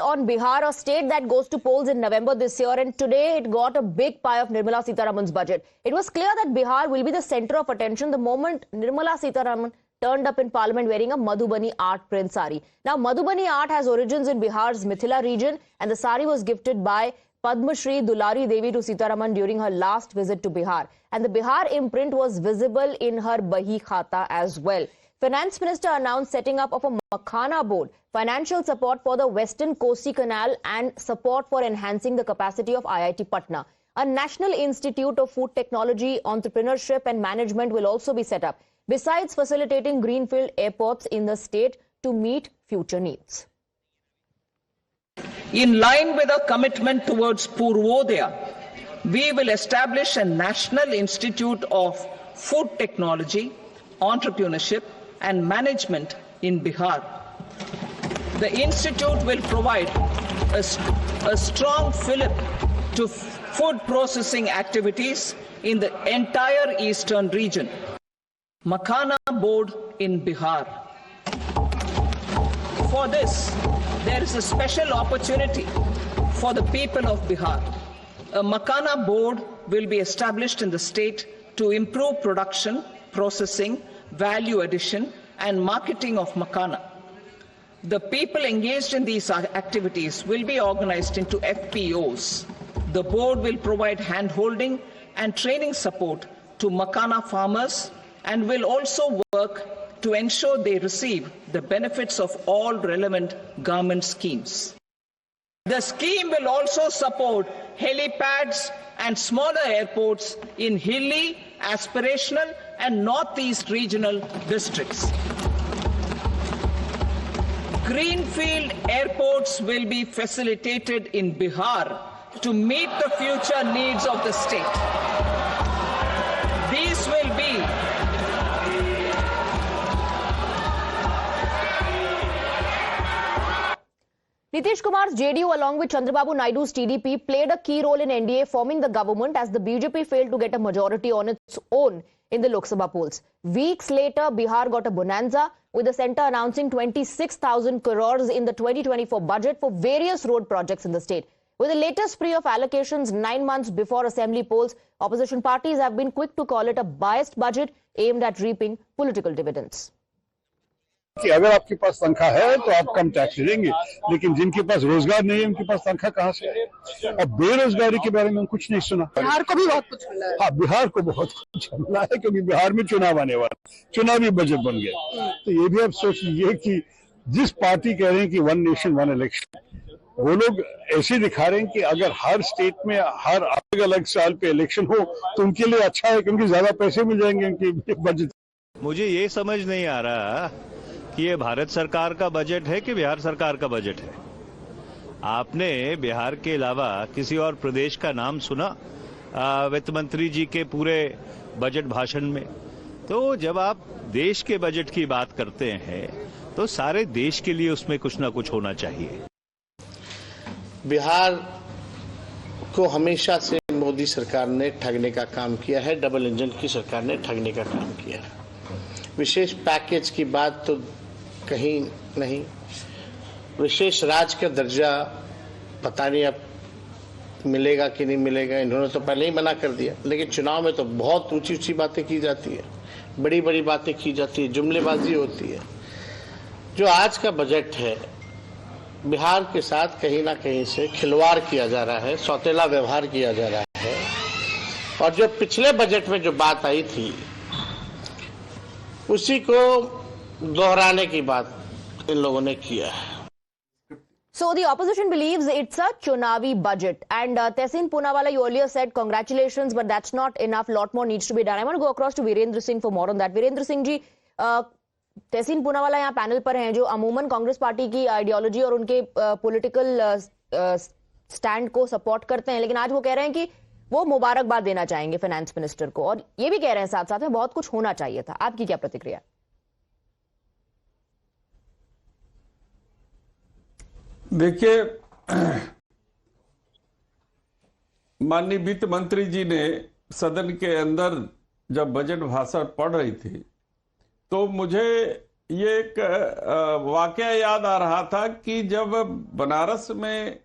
On Bihar, a state that goes to polls in November this year, and today it got a big pie of Nirmala Sitharaman's budget. It was clear that Bihar will be the center of attention the moment Nirmala Sitharaman turned up in parliament wearing a Madhubani art print sari. Now, Madhubani art has origins in Bihar's Mithila region, and the sari was gifted by Padma Shri Dulari Devi to Sitharaman during her last visit to Bihar. And the Bihar imprint was visible in her Bahi Khata as well. Finance Minister announced setting up of a Makhana board, financial support for the Western Kosi Canal and support for enhancing the capacity of IIT Patna. A National Institute of Food Technology, Entrepreneurship and Management will also be set up, besides facilitating greenfield airports in the state to meet future needs. In line with our commitment towards Purvodaya, we will establish a National Institute of Food Technology, Entrepreneurship and Management in Bihar. The institute will provide a strong fillip to food processing activities in the entire eastern region. Makhana board in Bihar. For this, there is a special opportunity for the people of Bihar. A Makhana board will be established in the state to improve production, processing, value addition and marketing of Makhana. The people engaged in these activities will be organized into FPOs. The board will provide hand-holding and training support to Makhana farmers and will also work to ensure they receive the benefits of all relevant government schemes. The scheme will also support helipads and smaller airports in hilly, aspirational and northeast regional districts. Greenfield airports will be facilitated in Bihar to meet the future needs of the state. These will be Nitish Kumar's JDU along with Chandrababu Naidu's TDP played a key role in NDA forming the government as the BJP failed to get a majority on its own in the Lok Sabha polls. Weeks later, Bihar got a bonanza with the centre announcing 26,000 crores in the 2024 budget for various road projects in the state. With the latest spree of allocations 9 months before assembly polls, opposition parties have been quick to call it a biased budget aimed at reaping political dividends. कि अगर आपके पास तनख्वाह है तो आप कम tax देंगे, लेकिन जिनके पास रोजगार नहीं है उनके पास तनख्वाह कहाँ से है? और बेरोजगारी के बारे में कुछ नहीं सुना। बिहार को भी बहुत कुछ मिला है। हाँ, बिहार को बहुत कुछ मिला है क्योंकि बिहार में चुनाव आने वाला, चुनावी बजट बन गया। तो ये भी आप सोच लीजिए कि जिस पार्टी कह रहे हैं कि वन नेशन वन इलेक्शन, वो लोग ऐसे दिखा रहे हैं कि अगर हर स्टेट में हर अलग अलग साल पे इलेक्शन हो तो उनके लिए अच्छा है क्योंकि ज्यादा पैसे मिल जाएंगे उनके बजट। मुझे ये समझ नहीं आ रहा कि ये भारत सरकार का बजट है कि बिहार सरकार का बजट है। आपने बिहार के अलावा किसी और प्रदेश का नाम सुना वित्त मंत्री जी के पूरे बजट भाषण में? तो जब आप देश के बजट की बात करते हैं तो सारे देश के लिए उसमें कुछ ना कुछ होना चाहिए। बिहार को हमेशा से मोदी सरकार ने ठगने का काम किया है, डबल इंजन की सरकार ने ठगने का काम किया है। विशेष पैकेज की बात तो कहीं नहीं, विशेष राज्य का दर्जा पता नहीं अब मिलेगा कि नहीं मिलेगा, इन्होंने तो पहले ही मना कर दिया। लेकिन चुनाव में तो बहुत ऊंची ऊंची बातें की जाती है, बड़ी बड़ी बातें की जाती है, जुमलेबाजी होती है। जो आज का बजट है, बिहार के साथ कहीं ना कहीं से खिलवाड़ किया जा रहा है, सौतेला व्यवहार किया जा रहा है। और जो पिछले बजट में जो बात आई थी उसी को दोहराने की बात इन लोगों ने किया है। So the opposition believes it's a chunavi budget, and Tehseen Poonawala, you earlier said congratulations, but that's not enough. Lot more needs to be done. I want to go across to Virendra Singh for more on that. Virendra Singh जी, तहसीन पूनावाला यहाँ panel पर हैं जो अमूमन Congress party की ideology और उनके political stand को support करते हैं, लेकिन आज वो कह रहे हैं कि वो मुबारकबाद देना चाहेंगे फाइनेंस मिनिस्टर को, और ये भी कह रहे हैं साथ साथ में बहुत कुछ होना चाहिए था। आपकी क्या प्रतिक्रिया? देखिए, माननीय वित्त मंत्री जी ने सदन के अंदर जब बजट भाषण पढ़ रही थी तो मुझे ये एक वाकया याद आ रहा था कि जब बनारस में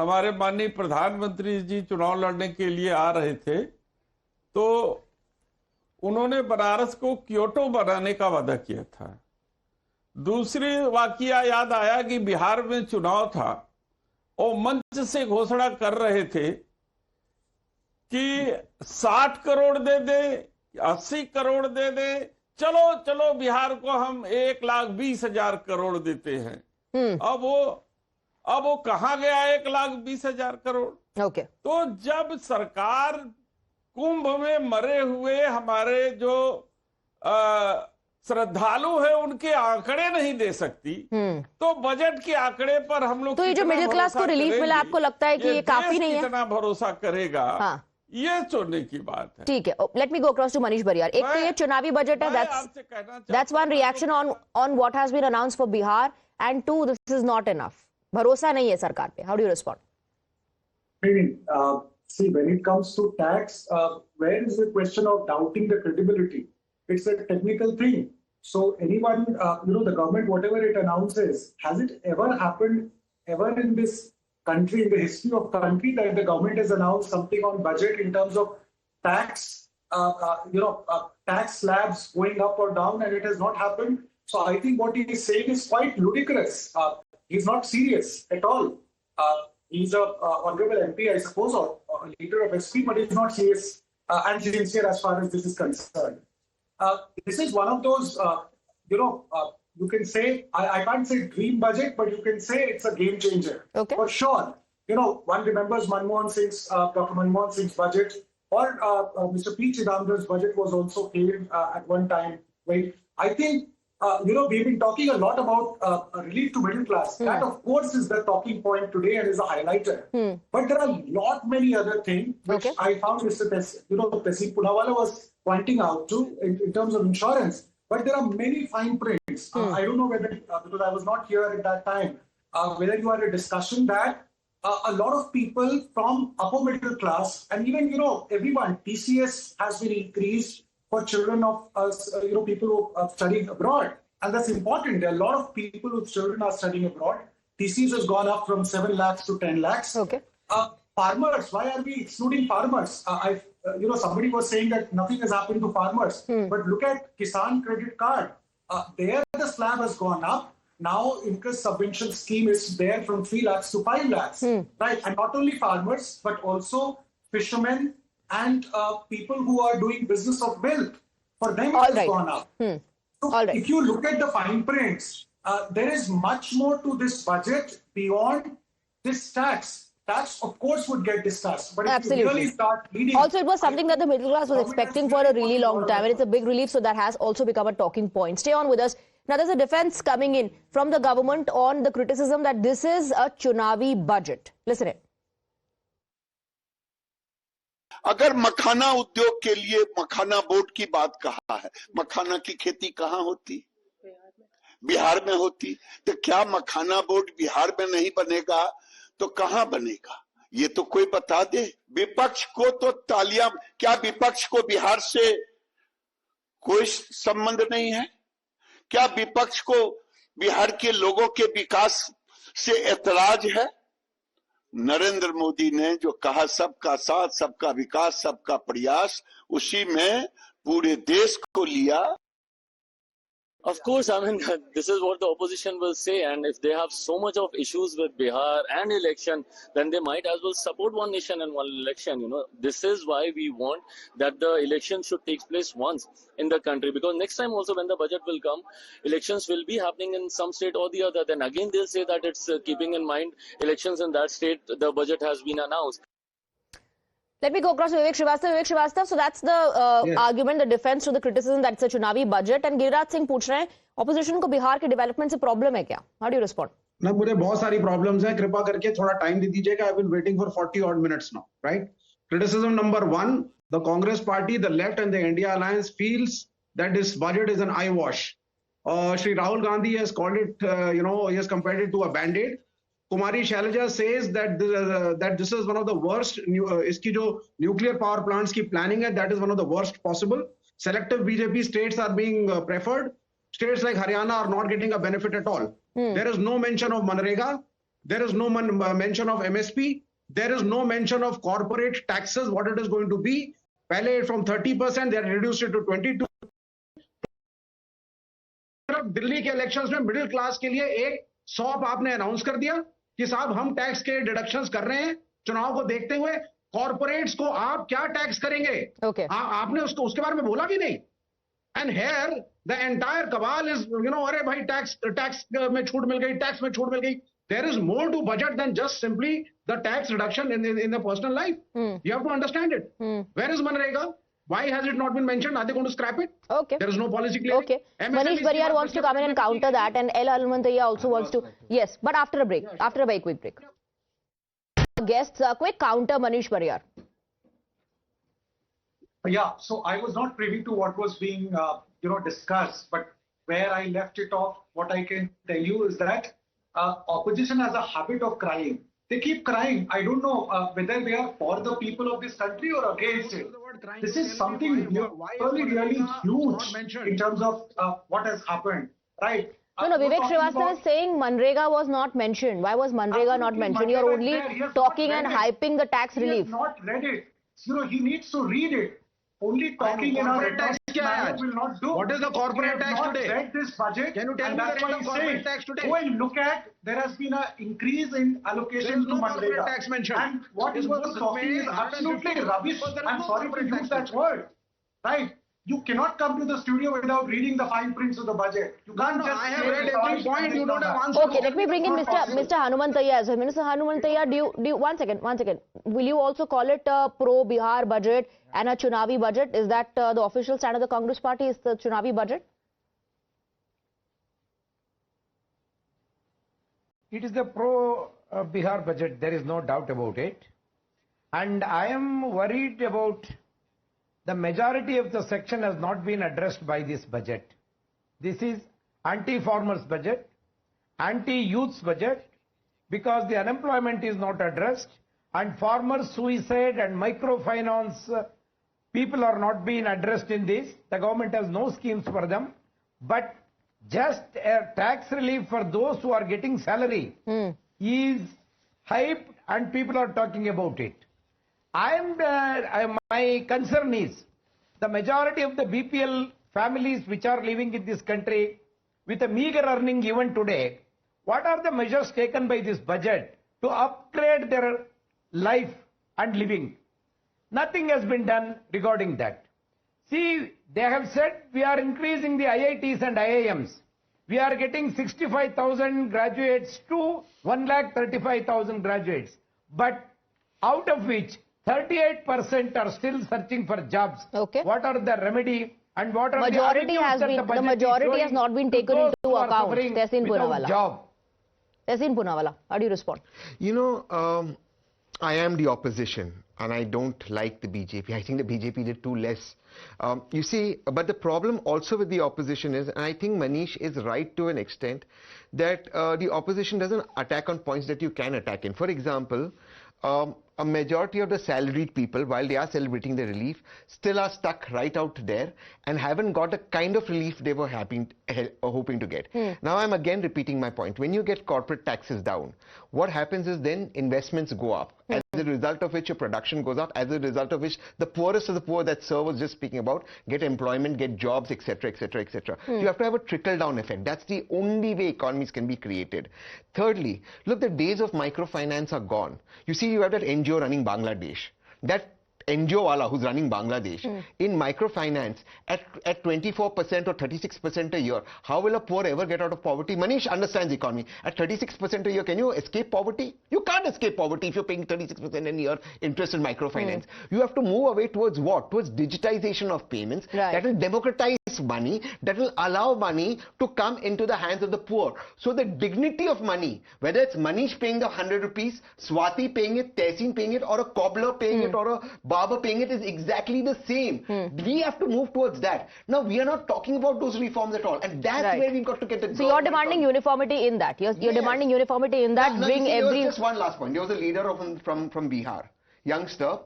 हमारे माननीय प्रधानमंत्री जी चुनाव लड़ने के लिए आ रहे थे, तो उन्होंने बनारस को क्योटो बनाने का वादा किया था। दूसरी वाकया याद आया कि बिहार में चुनाव था और मंच से घोषणा कर रहे थे कि 60 करोड़ दे दे, 80 करोड़ दे दे, चलो चलो बिहार को हम 1,20,000 करोड़ देते हैं। अब वो कहां गया 1,20,000 करोड़? ओके। तो जब सरकार कुंभ में मरे हुए हमारे जो श्रद्धालु है उनके आंकड़े नहीं दे सकती, तो बजट के आंकड़े पर हम लोग तो ये जो मिडिल क्लास को रिलीफ मिला, आपको लगता है कि ये काफी नहीं है? कितना भरोसा करेगा? हाँ, ये सोचने की बात है। ठीक है। Let me go across to Manish Bariyar. एक तो ये चुनावी बजट है, that's one reaction on what has been announced for Bihar, and two, this is not enough. भरोसा नहीं है सरकार पे। How do you respond? See, when it comes to tax, where is the question of doubting the credibility? It's a technical thing. So anyone, the government, whatever it announces, has it ever happened ever in this country, in the history of country, that the government has announced something on budget in terms of tax, tax slabs going up or down, and it has not happened? So I think what he is saying is quite ludicrous. He's not serious at all. He's a honorable MP, I suppose, or a leader of SP, but he's not serious and sincere as far as this is concerned. This is one of those, you can say, I can't say dream budget, but you can say it's a game changer. Okay. For sure. One remembers Dr. Manmohan Singh's budget, or Mr. P. Chidambaram's budget was also came at one time. I think, we've been talking a lot about relief to middle class. That, of course, is the talking point today and is a highlighter. But there are many other things which I found Mr. Tesi Punawala was pointing out to in terms of insurance. But there are many fine prints. I don't know whether, because I was not here at that time, whether you had a discussion that a lot of people from upper middle class, and even, everyone, TCS has been increased for children of people who are studying abroad. And that's important. There are a lot of people whose children are studying abroad. TCS has gone up from 7 lakhs to 10 lakhs. Okay. Farmers, why are we excluding farmers? Somebody was saying that nothing has happened to farmers. But look at Kisan Credit Card. There the slab has gone up. Now interest subvention scheme is there from 3 lakhs to 5 lakhs. Right. And not only farmers, but also fishermen and people who are doing business of milk. For them it has gone up. So if you look at the fine prints, there is much more to this budget beyond this tax. Tax, of course, would get discussed. But if you really start reading... Also, it was something that the middle class was expecting for a really long time. And it's a big relief, so that has also become a talking point. Stay on with us. Now, there's a defense coming in from the government on the criticism that this is a Chunavi budget. Listen in. अगर मखाना उद्योग के लिए मखाना board की बात कहा है, मखाना की खेती कहाँ होती? बिहार में होती। तो क्या मखाना बोर्ड बिहार में नहीं बनेगा तो कहाँ बनेगा? ये तो कोई बता दे। विपक्ष को तो तालियां, क्या विपक्ष को बिहार से कोई संबंध नहीं है? क्या विपक्ष को बिहार के लोगों के विकास से ऐतराज है? नरेंद्र मोदी ने जो कहा सबका साथ, सबका विकास, सबका प्रयास, उसी में पूरे देश को लिया। Of course, I mean, this is what the opposition will say, and if they have so much of issues with Bihar and election, then they might as well support one nation and one election. This is why we want that the election should take place once in the country, because next time also when the budget will come, elections will be happening in some state or the other. Then again they'll say that it's keeping in mind elections in that state, the budget has been announced. Let me go across to Vivek Srivastava. Vivek Srivastava, so that's the argument, the defense to the criticism that it's a Chunavi budget. And Giriraj Singh पूछ रहे हैं, opposition को बिहार के development से problem है क्या? How do you respond? ना, मुझे बहुत सारी problems हैं. कृपा करके थोड़ा time दे दीजिएगा. I've been waiting for 40 odd minutes now, right? Criticism number one: the Congress party, the left, and the India Alliance feels that this budget is an eyewash. Shri Rahul Gandhi has called it, he has compared it to a band-aid. Kumari Shailaja says that this is one of the worst. इसकी जो nuclear power plants की planning है, that is one of the worst possible. Selective BJP states are being preferred. States like Haryana are not getting a benefit at all. There is no mention of Manrega. There is no mention of MSP. There is no mention of corporate taxes, what it is going to be. Pehle from 30%, they reduced it to 22%. Delhi के elections में middle class के लिए एक shop आपने announce कर दिया कि साहब हम टैक्स के डिडक्शंस कर रहे हैं चुनाव को देखते हुए कॉर्पोरेट्स को आप क्या टैक्स करेंगे आपने उसको उसके बारे में बोला भी नहीं and here the entire cabal is अरे भाई टैक्स में छूट मिल गई टैक्स में छूट मिल गई there is more to budget than just simply the tax reduction in the personal life. You have to understand it. Where is Manrega? Why has it not been mentioned? Are they going to scrap it? Okay. There is no policy clear. Okay. Manish Bariyar wants to come in and counter that, and L. Almantaya also wants to. Yes, but after a break. After a very quick break. Guests, quick counter, Manish Bariyar. Yeah, so I was not privy to what was being, discussed, but where I left it off, what I can tell you is that opposition has a habit of crying. They keep crying. I don't know whether they are for the people of this country or against it. This is something really huge in terms of what has happened, right? No, Vivek Srivastava is saying Manrega was not mentioned. Why was Manrega not mentioned? You are only talking and hyping the tax relief. He has not read it. He needs to read it. Only talking in our tax will not do. What is the corporate tax today? Read this budget. Can you tell me the rate of corporate tax today? Go and look at, there has been an increase in allocation to Manrega. Tax mentioned. And what he was talking is absolutely rubbish. I'm sorry to use that word. Right? You cannot come to the studio without reading the fine prints of the budget. You can't just. I have read every point. You don't have answers. Okay, let me bring in Mr. Hanumantaya as well. Minister Hanumantaya, do you one second. Will you also call it a pro-Bihar budget and a Chunavi budget? Is that the official stand of the Congress party? Is the Chunavi budget? It is the pro-Bihar budget. There is no doubt about it. And I am worried about the majority of the section has not been addressed by this budget. This is anti-farmers budget, anti-youths budget, because the unemployment is not addressed and farmers suicide and microfinance people are not being addressed in this. The government has no schemes for them, but just a tax relief for those who are getting salary is hyped and people are talking about it. My concern is the majority of the BPL families which are living in this country with a meager earning even today, what are the measures taken by this budget to upgrade their life and living? Nothing has been done regarding that. See, they have said we are increasing the IITs and IIMs. We are getting 65,000 graduates to 1,35,000 graduates. But out of which 38% are still searching for jobs. Okay. What are the remedy and what are majority the the majority has not been taken into account. Tehseen Poonawalla. Tehseen Poonawalla, how do you respond? I am the opposition and I don't like the BJP. I think the BJP did too less. You see, but the problem also with the opposition is, and I think Manish is right to an extent, that the opposition doesn't attack on points that you can attack in. For example, a majority of the salaried people, while they are celebrating the relief, still are stuck right out there and haven't got the kind of relief they were hoping to get. Now I'm again repeating my point. When you get corporate taxes down, what happens is then investments go up. As a result of which your production goes up, as a result of which the poorest of the poor that Sir was just speaking about get employment, get jobs, etc., etc., etc. You have to have a trickle-down effect. That's the only way economies can be created. Thirdly, look, the days of microfinance are gone. You see, you have that NGO running Bangladesh. That NGO wala who's running Bangladesh in microfinance at 24% or 36% a year. How will a poor ever get out of poverty? Manish understands economy. At 36% a year, can you escape poverty? You can't escape poverty if you're paying 36% a year interest in microfinance. You have to move away towards what? Towards digitization of payments. That will democratize money, that will allow money to come into the hands of the poor. So the dignity of money, whether it's Manish paying the 100 rupees, Swati paying it, Tehseen paying it, or a cobbler paying it, or a barber paying it, is exactly the same. We have to move towards that. Now, we are not talking about those reforms at all, and that's where we've got to get the. So you're demanding uniformity in that. You're demanding uniformity in that. Bring every. Just one last point. There was a leader from Bihar, youngster,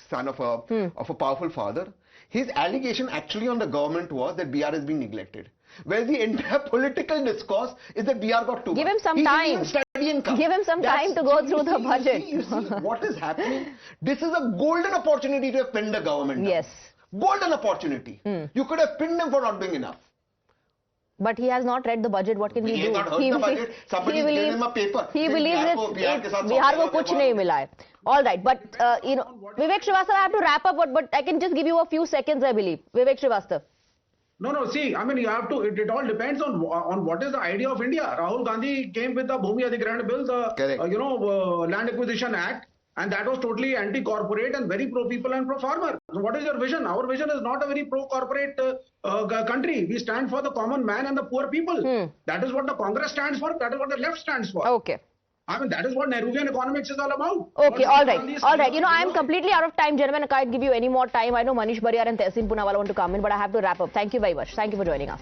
son of a powerful father. His allegation actually on the government was that Bihar is being neglected. where the entire political discourse is that Bihar got too Give much. him some He didn't time. even study and come. Give him some time to go through the budget. You see what is happening? This is a golden opportunity to have pinned the government down. Yes. Golden opportunity. You could have pinned him for not doing enough. But he has not read the budget. What can we He do? has not heard the budget. Somebody gave him a paper. He saying, believes Bihar को कुछ नहीं मिला है. All right, but Vivek Srivastava, I have to wrap up. But I can just give you a few seconds, I believe. Vivek Srivastava. No, see, I mean, you have to, it all depends on what is the idea of India. Rahul Gandhi came with the Bhumi Adhikaran Bill, the Land Acquisition Act, and that was totally anti-corporate and very pro-people and pro-farmer. So what is your vision? Our vision is not a very pro-corporate country. We stand for the common man and the poor people. That is what the Congress stands for. That is what the left stands for. Okay. I mean, that is what Nehruvian economics is all about. Okay, all right. All right. I am completely out of time, gentlemen. I can't give you any more time. I know Manish Bariyar and Tehseen Poonawalla want to come in, but I have to wrap up. Thank you very much. Thank you for joining us.